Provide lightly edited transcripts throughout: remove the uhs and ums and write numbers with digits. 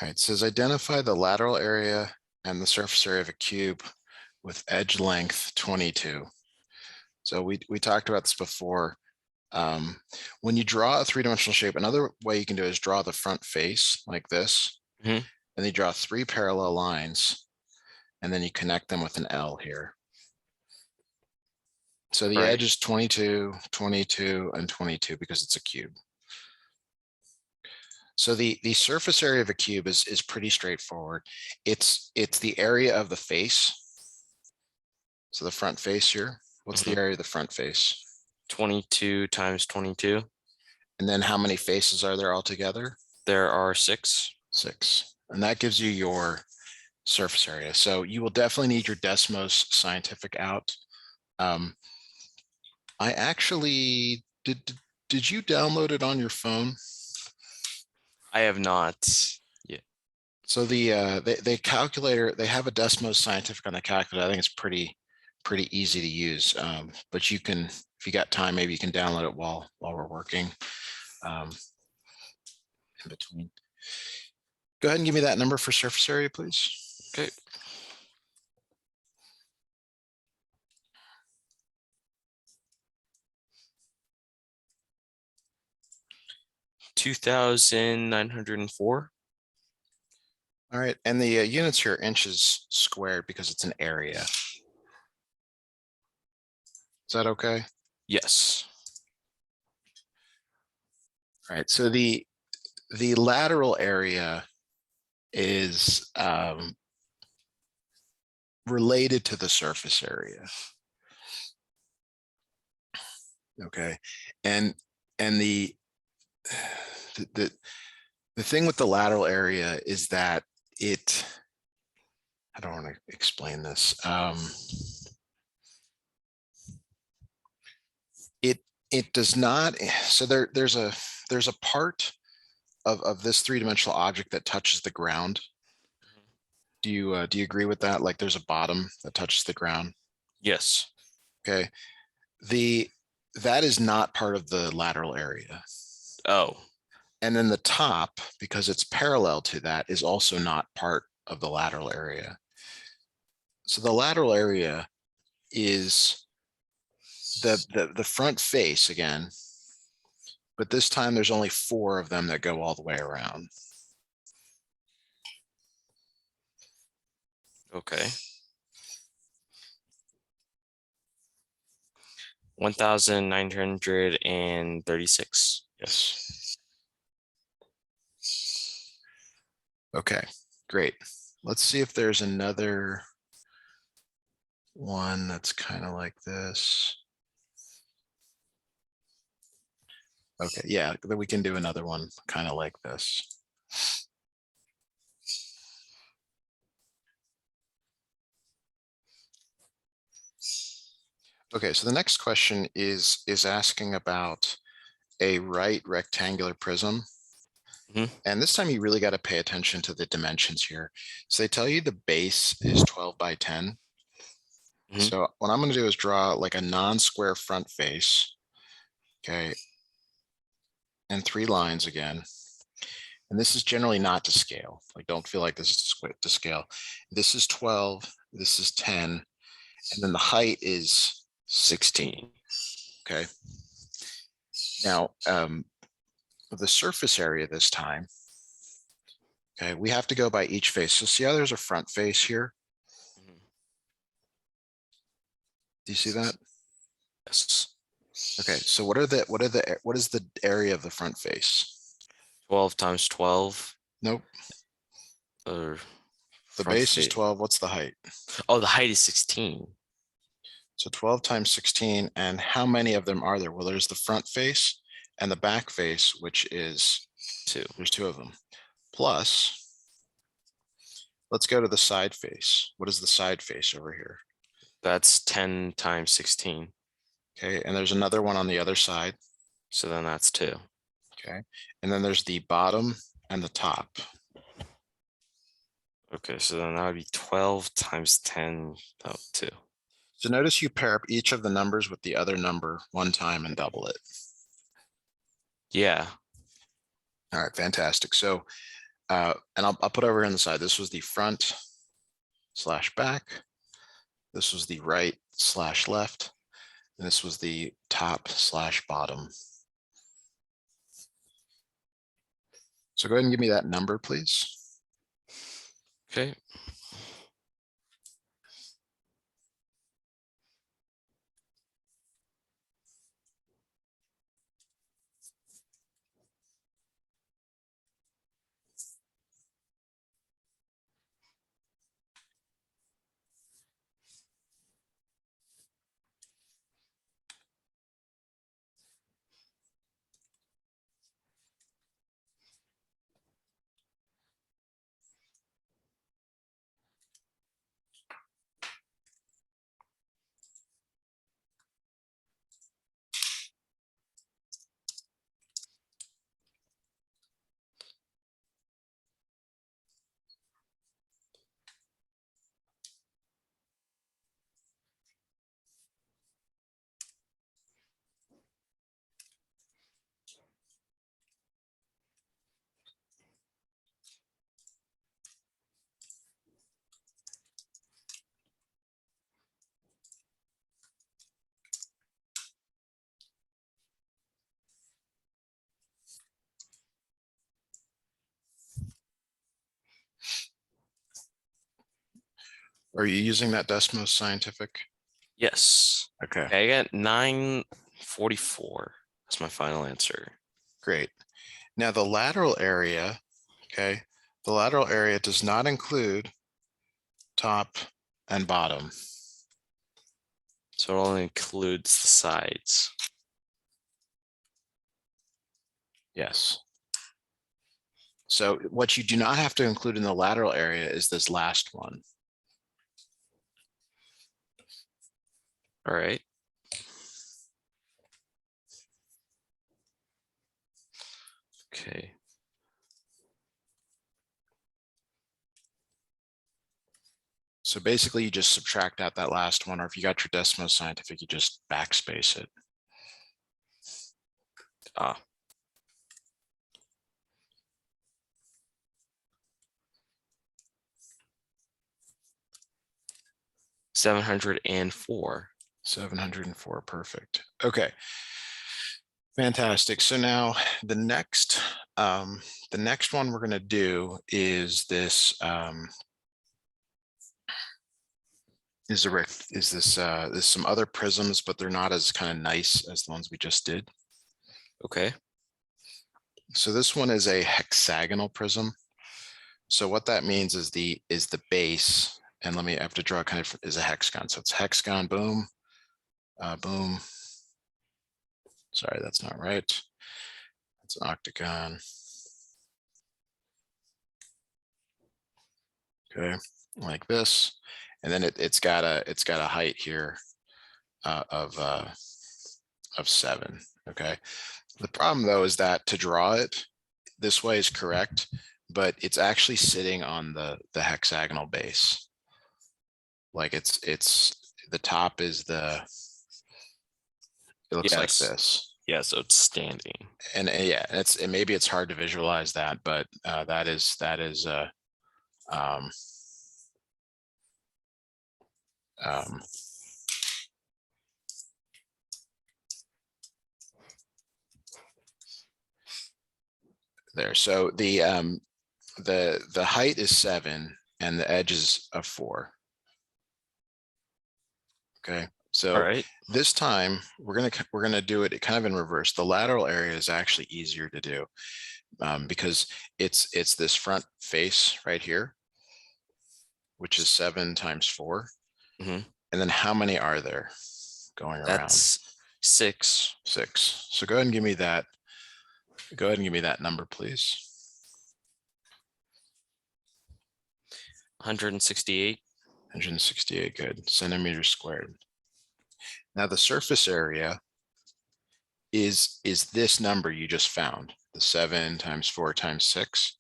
All right, it says identify the lateral area and the surface area of a cube with edge length 22. So we talked about this before. When you draw a three-dimensional shape, another way you can do it is draw the front face like this, and then you draw three parallel lines, and then you connect them with an L here. So the edge is 22, 22, and 22 because it's a cube. So the surface area of a cube is pretty straightforward. It's the area of the face. So the front face here. What's the area of the front face? 22 times 22. And then how many faces are there altogether? There are 6. 6. And that gives you your surface area. So you will definitely need your Desmos scientific out. I actually did you download it on your phone? I have not yet. So the calculator, they have a Desmos scientific on the calculator. I think it's pretty easy to use. But you can, if you got time, maybe you can download it while we're working in between. Go ahead and give me that number for surface area, please. Okay. $2,904. All right, and the units here are inches squared because it's an area. Is that okay? Yes. All right, so the lateral area is related to the surface area. Okay, and the thing with the lateral area is that I don't want to explain this. It does not. So there's a part of this three-dimensional object that touches the ground. Do you agree with that? Like there's a bottom that touches the ground. Yes. Okay. That is not part of the lateral area. Oh. And then the top, because it's parallel to that, is also not part of the lateral area. So the lateral area is the front face again, but this time there's only 4 of them that go all the way around. Okay. 1,936. Yes. Okay, great. Let's see if there's another one that's kind of like this. Okay, yeah, then we can do another one kind of like this. Okay, so the next question is asking about a right rectangular prism. And this time you really got to pay attention to the dimensions here. So they tell you the base is 12 by 10. So what I'm going to do is draw like a non-square front face. Okay. And 3 lines again. And this is generally not to scale. Like don't feel like this is to scale. This is 12, this is 10, and then the height is 16. Okay. Now, the surface area this time, okay, we have to go by each face. So see how there's a front face here? Do you see that? Yes. Okay, so what is the area of the front face? 12 times 12. Nope. Or the base is 12. What's the height? Oh, the height is 16. So 12 times 16. And how many of them are there? Well, there's the front face and the back face, which is 2. There's 2 of them. Plus, let's go to the side face. What is the side face over here? That's 10 times 16. Okay, and there's another one on the other side. So then that's 2. Okay, and then there's the bottom and the top. Okay, so then that would be 12 times 10, 2. So notice you pair up each of the numbers with the other number one time and double it. Yeah. All right, fantastic. So and I'll put over on the side. This was the front slash back. This was the right slash left. And this was the top slash bottom. So go ahead and give me that number, please. Okay. Are you using that Desmos Scientific? Yes. Okay, Okay, I got 944. That's my final answer. great. Now the lateral area, okay, the lateral area does not include top and bottom. So it only includes the sides. Yes. So what you do not have to include in the lateral area is this last one. All right. Okay. So basically you just subtract out that last one, or if you got your Desmos Scientific, you just backspace it. Ah. $704. 704, perfect. Okay. Fantastic. So now the next one we're going to do is this there's some other prisms, but they're not as kind of nice as the ones we just did. Okay. So this one is a hexagonal prism. So what that means is the base, and I have to draw kind of is a hexagon. So it's hexagon, boom, boom. Sorry, that's not right. It's an octagon. Okay, like this, and then it's got a height here of 7. Okay, the problem though is that to draw it this way is correct, but it's actually sitting on the hexagonal base. Like it's the top is it looks like this. Yeah, so it's standing. And yeah, maybe it's hard to visualize that, but that is there. So the height is 7 and the edge is a 4. Okay, so All right. this time we're gonna do it kind of in reverse. The lateral area is actually easier to do because it's this front face right here, which is 7 times 4. Mhm. And then how many are there going around? That's 6. 6. So go ahead and give me that. Go ahead and give me that number, please. 168. 168, good. Centimeters squared. Now the surface area is this number you just found, the 7 times 4 times 6.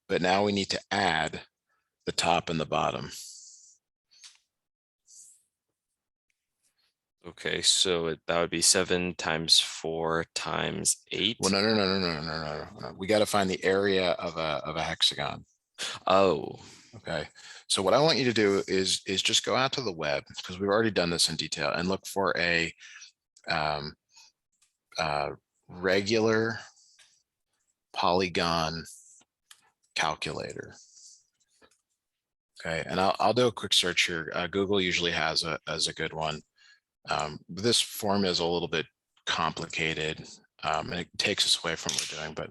But now we need to add the top and the bottom. Okay, so that would be 7 times 4 times 8. Well, no. We got to find the area of a hexagon. Oh, Okay. So what I want you to do is just go out to the web, because we've already done this in detail, and look for a regular polygon calculator. Okay, and I'll do a quick search here. Google usually has a good one. This form is a little bit complicated, and it takes us away from what we're doing, but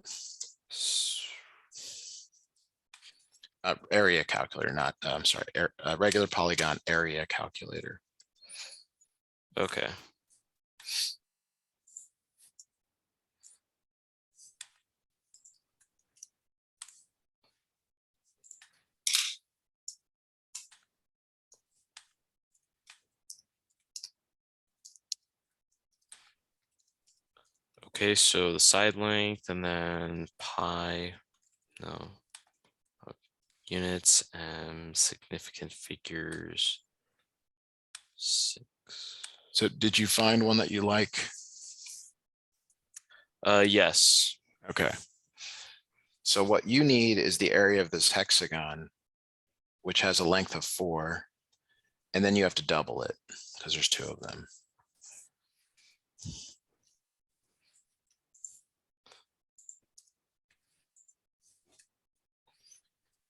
area calculator, not, I'm sorry, regular polygon area calculator. okay. Okay, so the side length and then pi, no, units and significant figures, 6. So did you find one that you like? Yes. Okay. So what you need is the area of this hexagon, which has a length of 4, and then you have to double it because there's 2 of them.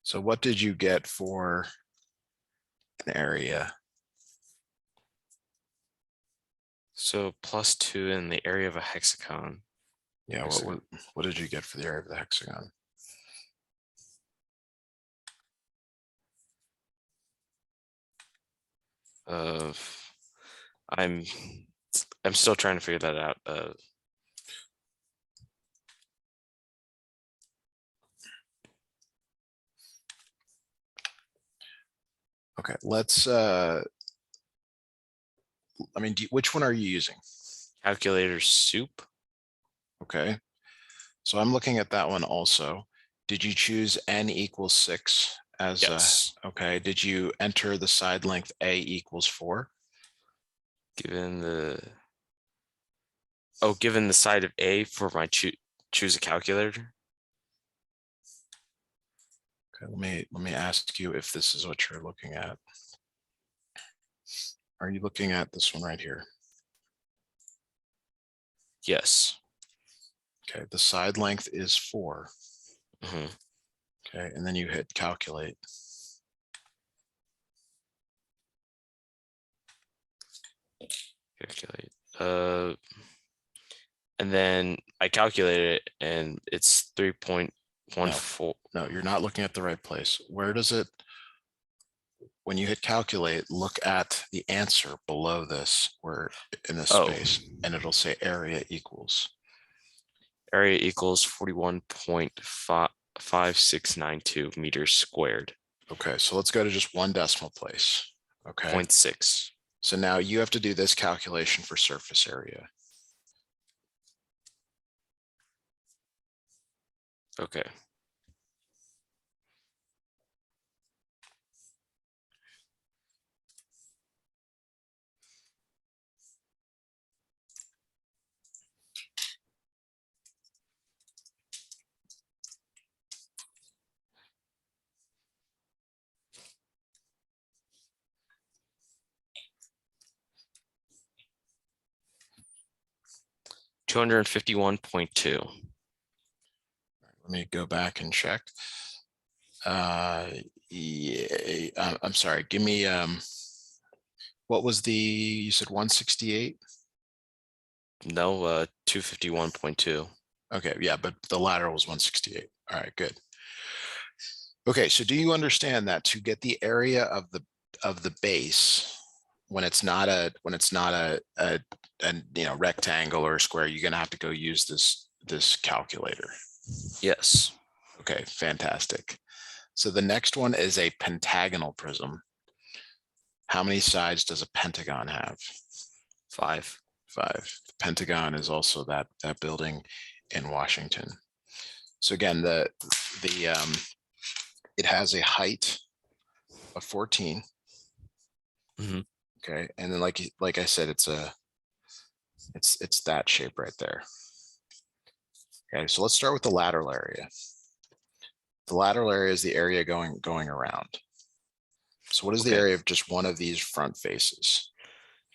So what did you get for an area? So +2 in the area of a hexagon. Yeah, what did you get for the area of the hexagon? I'm still trying to figure that out. Okay, let's I mean, which one are you using? Calculator soup. Okay, so I'm looking at that one also. Did you choose n equals 6 as Yes. okay, did you enter the side length a equals 4? Given the side of A for my choose a calculator. Okay, let me ask you if this is what you're looking at. Are you looking at this one right here? Yes. Okay, the side length is 4. Mhm. Okay, and then you hit calculate. Calculate. And then I calculated it and it's 3.14. No, you're not looking at the right place. Where does it, when you hit calculate, look at the answer below this, where in this space, and it'll say area equals. Area equals 41.5692 meters squared. Okay, so let's go to just one decimal place. Okay. 0.6. So now you have to do this calculation for surface area. Okay. $251.2. Let me go back and check. Yeah, I'm sorry. Give me, what was you said 168? No, 251.2. Okay, yeah, but the lateral was 168. All right, good. Okay, so do you understand that to get the area of the base, when it's not a rectangle or a square, you're gonna have to go use this calculator. Yes. Okay, fantastic. So the next one is a pentagonal prism. How many sides does a pentagon have? 5. 5. The Pentagon is also that building in Washington. So again, it has a height of 14. Mhm. Okay, and then like I said, it's that shape right there. Okay, so let's start with the lateral area. The lateral area is the area going around. So what is the Okay. area of just one of these front faces?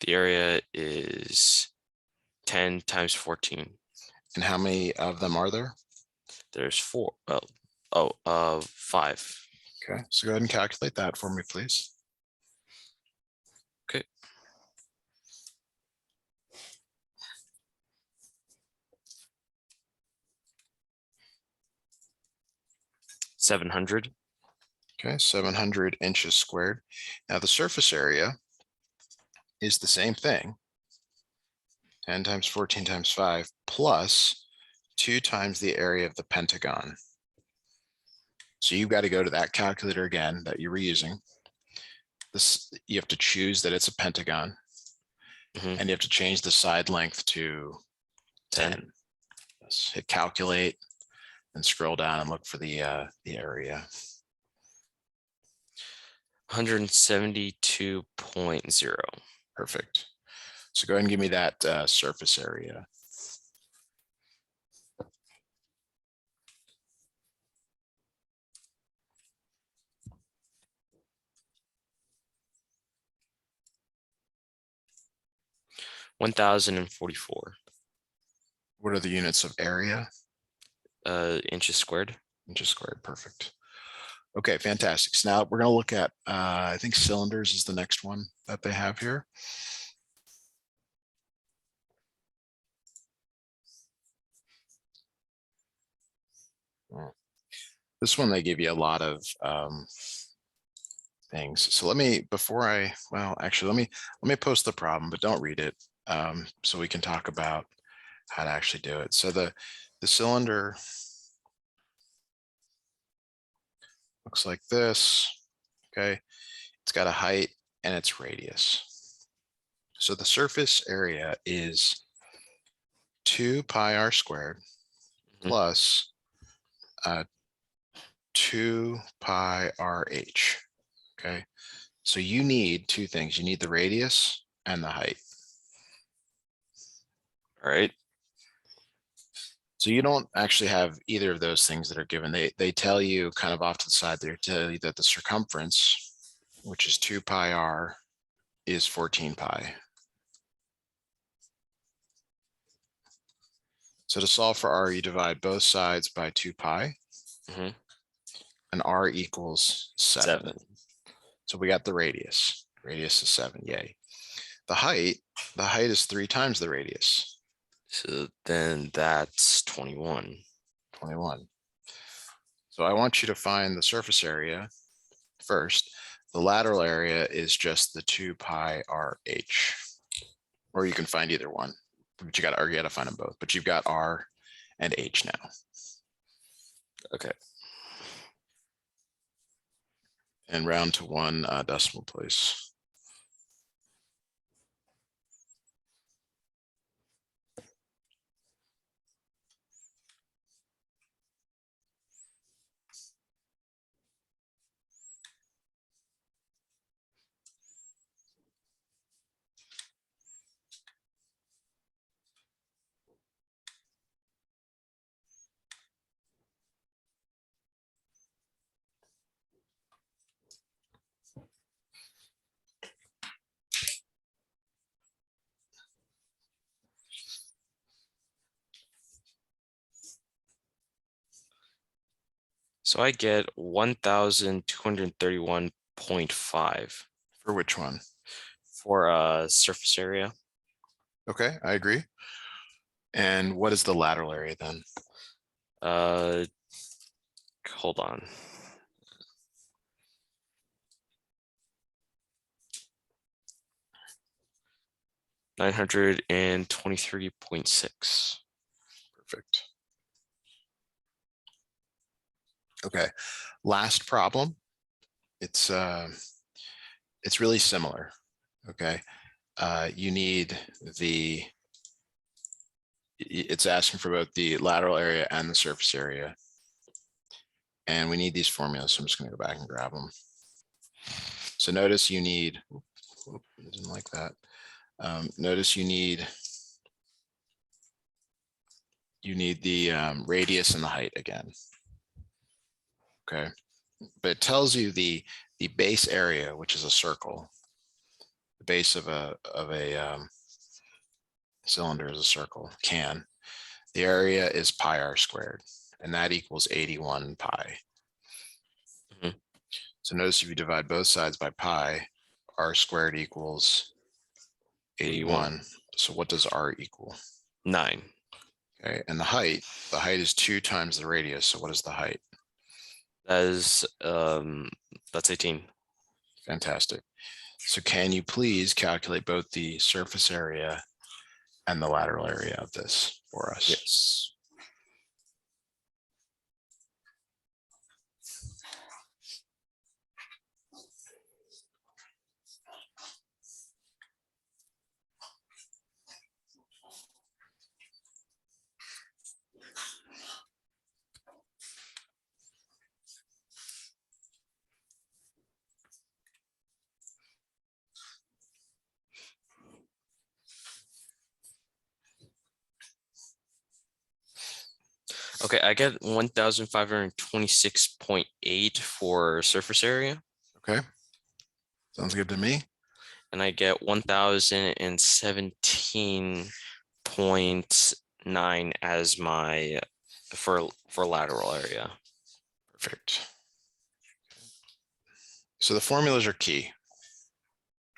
The area is 10 times 14. And how many of them are there? There's 4. 5. Okay, so go ahead and calculate that for me, please. Okay. $700. Okay, 700 inches squared. Now the surface area is the same thing. 10 times 14 times 5 plus 2 times the area of the pentagon. So you've got to go to that calculator again that you were using. This, you have to choose that it's a pentagon, and you have to change the side length to 10. Yes. Hit calculate and scroll down and look for the area. 172.0. Perfect. So go ahead and give me that surface area. $1,044. What are the units of area? Inches squared. Inches squared, perfect. Okay, fantastic. So now we're going to look at, I think cylinders is the next one that they have here. This one, they give you a lot of things. So let me, let me post the problem, but don't read it, so we can talk about how to actually do it. So the cylinder looks like this. Okay, it's got a height and its radius. So the surface area is 2 pi r squared plus 2 pi RH. Okay, so you need two things. You need the radius and the height. All right. So you don't actually have either of those things that are given. They tell you kind of off to the side, they tell you that the circumference, which is 2 pi r, is 14 pi. So to solve for r, you divide both sides by 2 pi, and r equals 7. So we got the radius. Radius is 7, yay. The height is 3 times the radius. So then that's 21. 21. So I want you to find the surface area first. The lateral area is just the 2 pi RH, or you can find either one, but you got to find them both. But you've got R and H now. Okay. And round to 1 decimal place. So I get 1,231.5. For which one? For surface area. Okay, I agree. And what is the lateral area then? Hold on. $923.6. Perfect. Okay, last problem. It's really similar. Okay, you need it's asking for both the lateral area and the surface area. And we need these formulas, so I'm just going to go back and grab them. So notice you need Whoop, I didn't like that. Notice you need the radius and the height again. Okay, but it tells you the base area, which is a circle. The base of a cylinder is a circle. The area is pi r squared, and that equals 81 pi. Mhm. So notice if you divide both sides by pi, r squared equals 81. So what does r equal? 9. Okay, and the height is 2 times the radius. So what is the height? That is that's 18. Fantastic. So can you please calculate both the surface area and the lateral area of this for us? Yes. Okay, I get 1,526.8 for surface area, Okay. Sounds good to me. and I get 1,017.9 as my for lateral area. Perfect. So the formulas are key.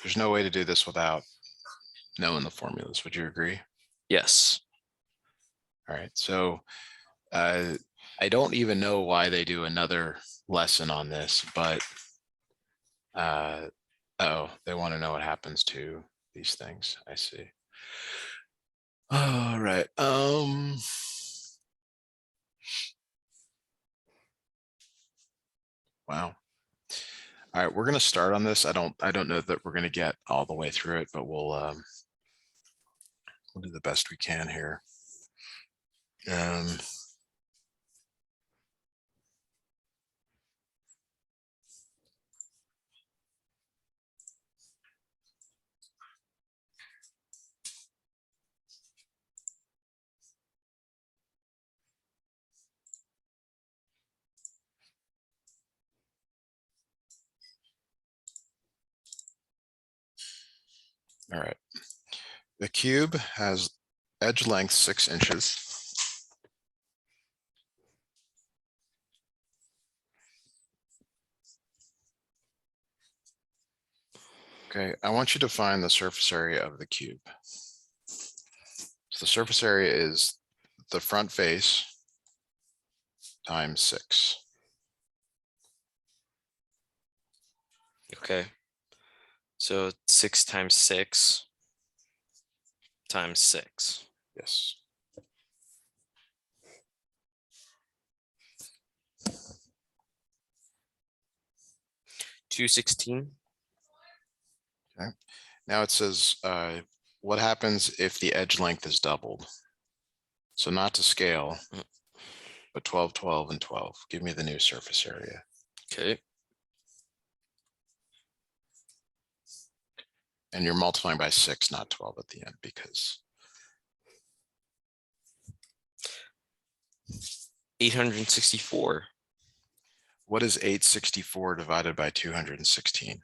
There's no way to do this without knowing the formulas. Would you agree? Yes. All right. So I don't even know why they do another lesson on this, but oh, they want to know what happens to these things. I see. All right. Wow. All right, we're going to start on this. I don't know that we're going to get all the way through it, but we'll do the best we can here. All right. The cube has edge length 6 inches. Okay, I want you to find the surface area of the cube. So the surface area is the front face times 6. Okay. So 6 times 6 times 6. Yes. $216. Okay. Now it says, what happens if the edge length is doubled? So not to scale, but 12, 12, and 12. Give me the new surface area. Okay. And you're multiplying by 6, not 12 at the end, because 864. what is 864 divided by 216?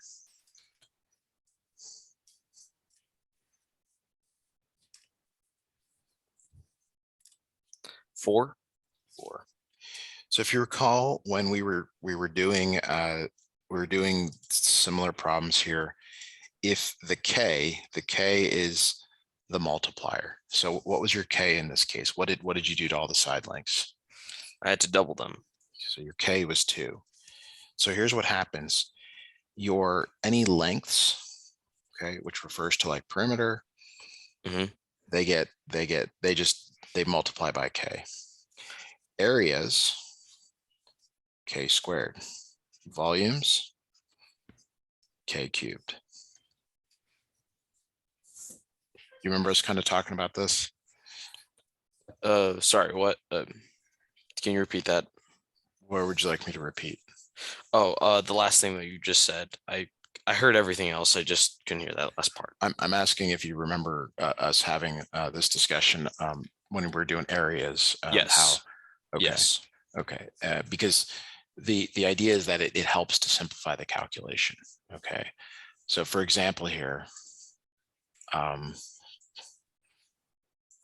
4. 4. So if you recall, when we were doing similar problems here, if the k is the multiplier. So what was your k in this case? What did you do to all the side lengths? I had to double them. So your k was 2. So here's what happens. Your any lengths, okay, which refers to like perimeter, Mhm. they multiply by k. Areas, k squared. Volumes, k cubed. You remember us kind of talking about this? Sorry, what? Can you repeat that? Where would you like me to repeat? Oh, the last thing that you just said. I I heard everything else. I just couldn't hear that last part. I'm asking if you remember us having this discussion when we were doing areas. Yes. Okay. Yes. Okay. Because the idea is that it helps to simplify the calculation. Okay. So for example here,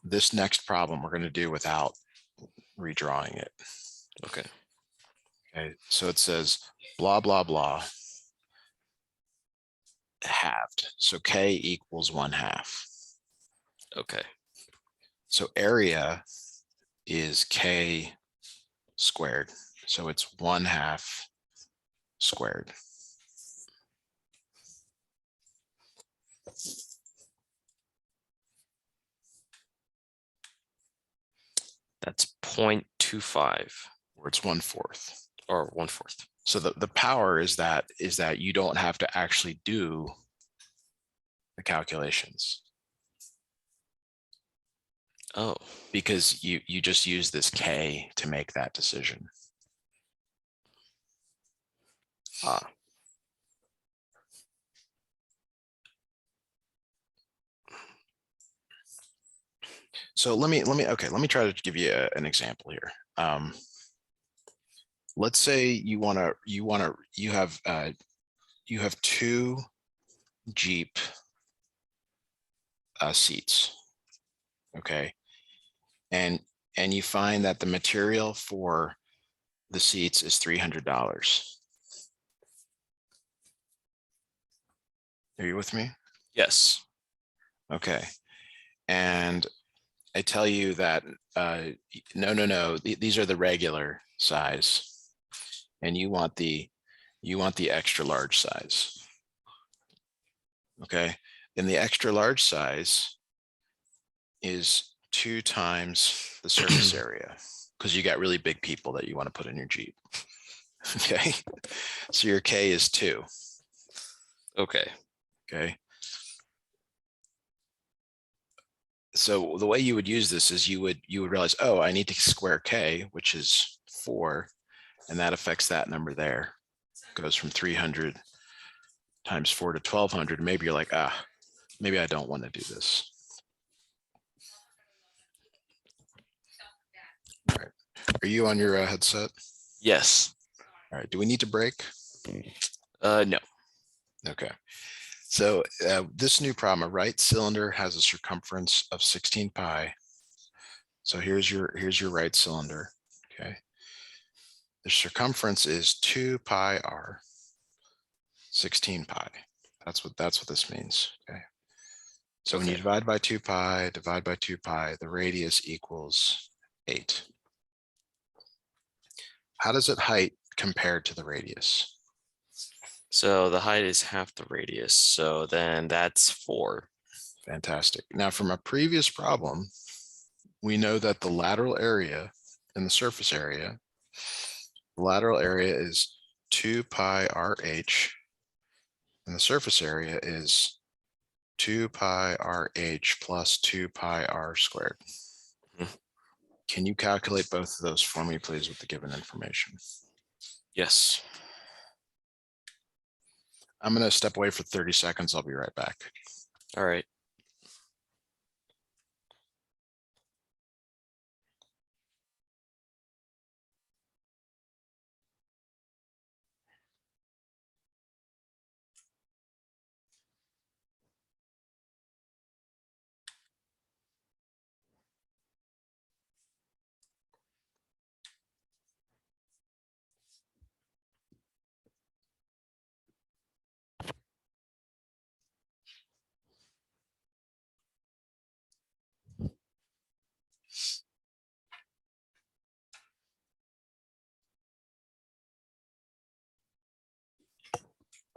this next problem we're going to do without redrawing it. Okay. Okay. So it says blah, blah, blah halved. So K equals 1/2. Okay. So area is K squared. So it's 1/2 squared. That's 0.25 Or it's 1/4. or 1/4. So the power is that you don't have to actually do the calculations. Oh, Because you just use this K to make that decision. So let me try to give you an example here. Let's say you have two Jeep seats. Okay. And you find that the material for the seats is $300. Are you with me? yes. Okay. And I tell you that no, these are the regular size, and you want the extra large size. Okay. Then the extra large size is 2 times the surface area, because you got really big people that you want to put in your Jeep. Okay. So your K is 2. Okay. Okay. So the way you would use this is you would realize, oh, I need to square K, which is 4, and that affects that number there. It goes from 300 times 4 to 1200. Maybe you're like, maybe I don't want to do this. All right. Are you on your headset? Yes. All right. Do we need to break? No. Okay. So this new problem, a right cylinder has a circumference of 16 pi. So here's your right cylinder. Okay. The circumference is 2 pi r, 16 pi. That's what this means. Okay. So when you divide by 2 pi, the radius equals 8. How does it height compared to the radius? So the height is half the radius. So then that's 4. Fantastic. Now from a previous problem, we know that the lateral area and the surface area, the lateral area is 2 pi RH, and the surface area is 2 pi RH plus 2 pi r squared. Can you calculate both of those for me, please, with the given information? Yes. I'm going to step away for 30 seconds. I'll be right back. All right.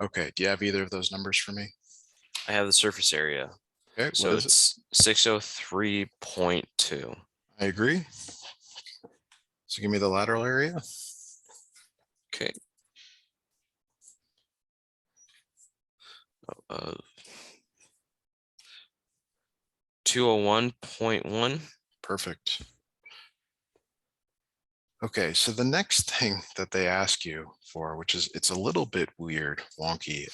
Okay. Do you have either of those numbers for me? I have the surface area. Okay. So What is it's 603.2. I agree. So give me the lateral area. Okay. 201.1. Perfect. Okay, so the next thing that they ask you for, which is, it's a little bit weird, wonky,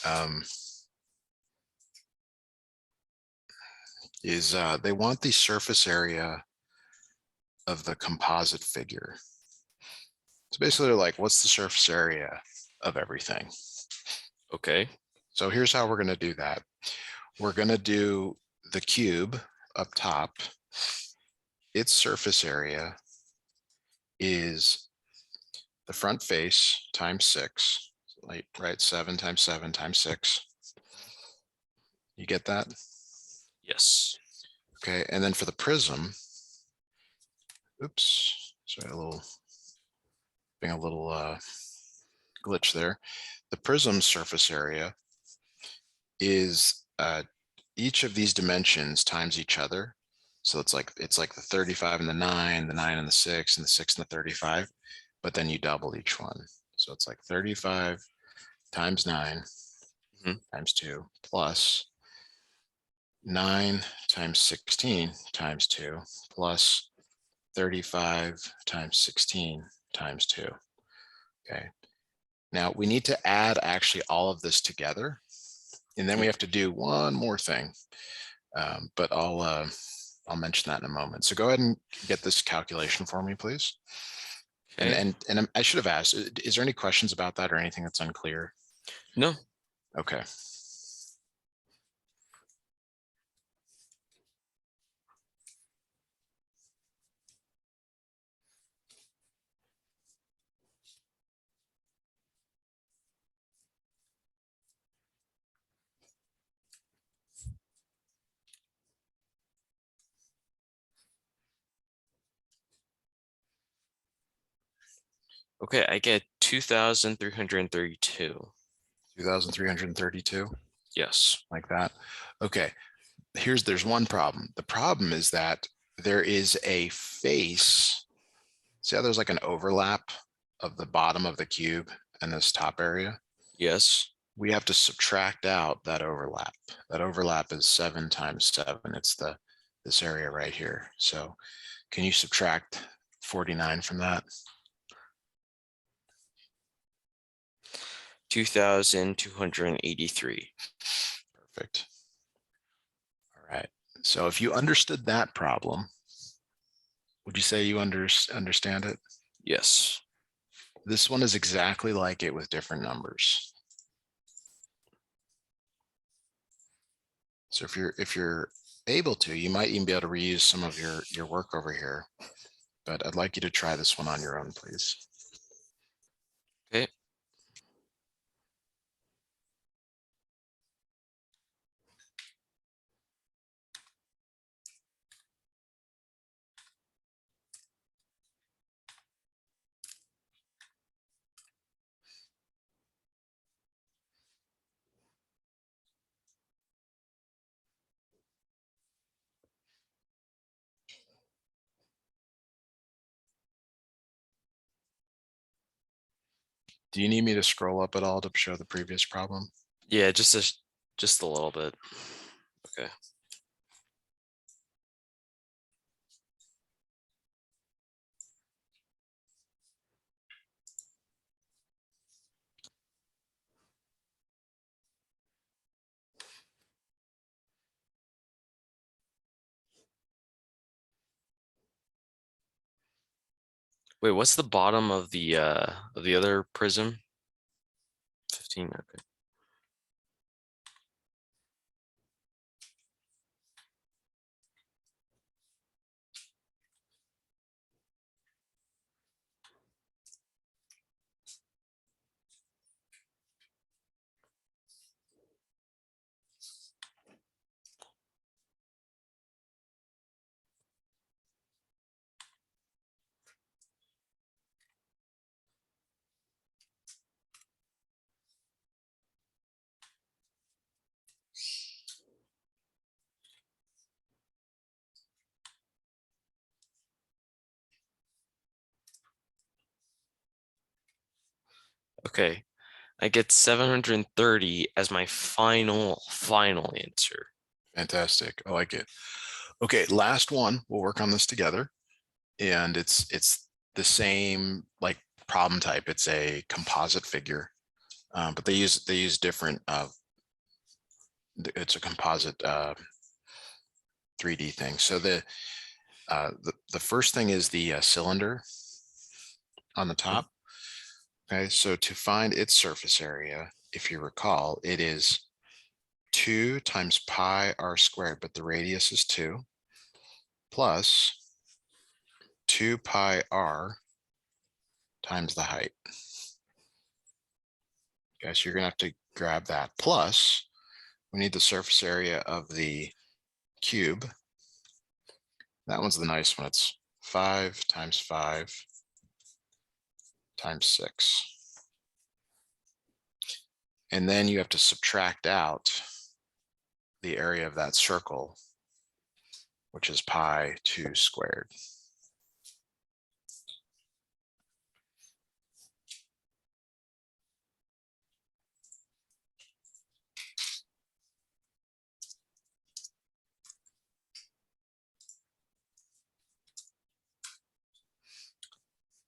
is they want the surface area of the composite figure. So basically they're like, what's the surface area of everything? Okay. So here's how we're going to do that. We're going to do the cube up top. Its surface area is the front face times 6, like, right? 7 times 7 times 6. You get that? Yes. Okay, and then for the prism, oops, sorry, being a little glitch there. The prism surface area is each of these dimensions times each other. So it's like the 35 and the 9 and the 6, and the 6 and the 35, but then you double each one. So it's like 35 times 9 times 2 plus 9 times 16 times 2 plus 35 times 16 times 2. Okay. Now we need to add actually all of this together, and then we have to do one more thing. But I'll mention that in a moment. So go ahead and get this calculation for me, please. Okay. And I should have asked, is there any questions about that or anything that's unclear? No. Okay. Okay, I get 2,332. 2,332, Yes. like that. Okay. There's one problem. The problem is that there is a face. See how there's like an overlap of the bottom of the cube and this top area? Yes. We have to subtract out that overlap. That overlap is 7 times 7. It's this area right here. So can you subtract 49 from that? 2,283. Perfect. All right. So if you understood that problem, would you say you understand it? Yes. This one is exactly like it with different numbers. So if you're able to, you might even be able to reuse some of your work over here. But I'd like you to try this one on your own, please. Okay. Do you need me to scroll up at all to show the previous problem? Yeah, just a little bit. Okay. Wait, what's the bottom of the other prism? 15. Okay. Okay. I get 730 as my final answer. Fantastic. I like it. Okay, last one. We'll work on this together. And it's the same like problem type. It's a composite figure, but they use different. It's a composite 3D thing. So the first thing is the cylinder on the top. Okay, so to find its surface area, if you recall, it is 2 times pi r squared, but the radius is 2, plus 2 pi r times the height. Okay, so you're gonna have to grab that. Plus, we need the surface area of the cube. That one's the nice one. It's 5 times 5 times 6. And then you have to subtract out the area of that circle, which is pi 2 squared.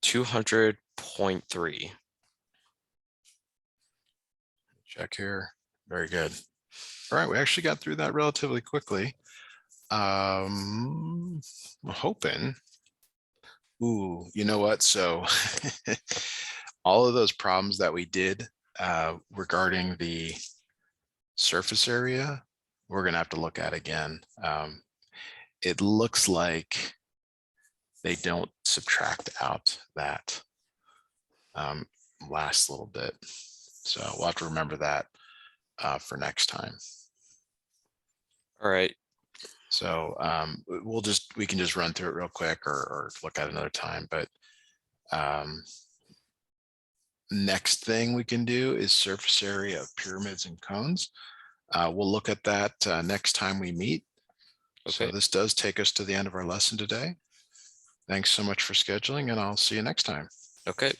$200.3. Check here. Very good. All right, we actually got through that relatively quickly. I'm hoping. Ooh, you know what? So all of those problems that we did regarding the surface area, we're gonna have to look at again. It looks like they don't subtract out that last little bit. So we'll have to remember that for next time. All right. So we can just run through it real quick or look at another time. But next thing we can do is surface area of pyramids and cones. We'll look at that next time we meet. Okay. So this does take us to the end of our lesson today. Thanks so much for scheduling, and I'll see you next time. Okay.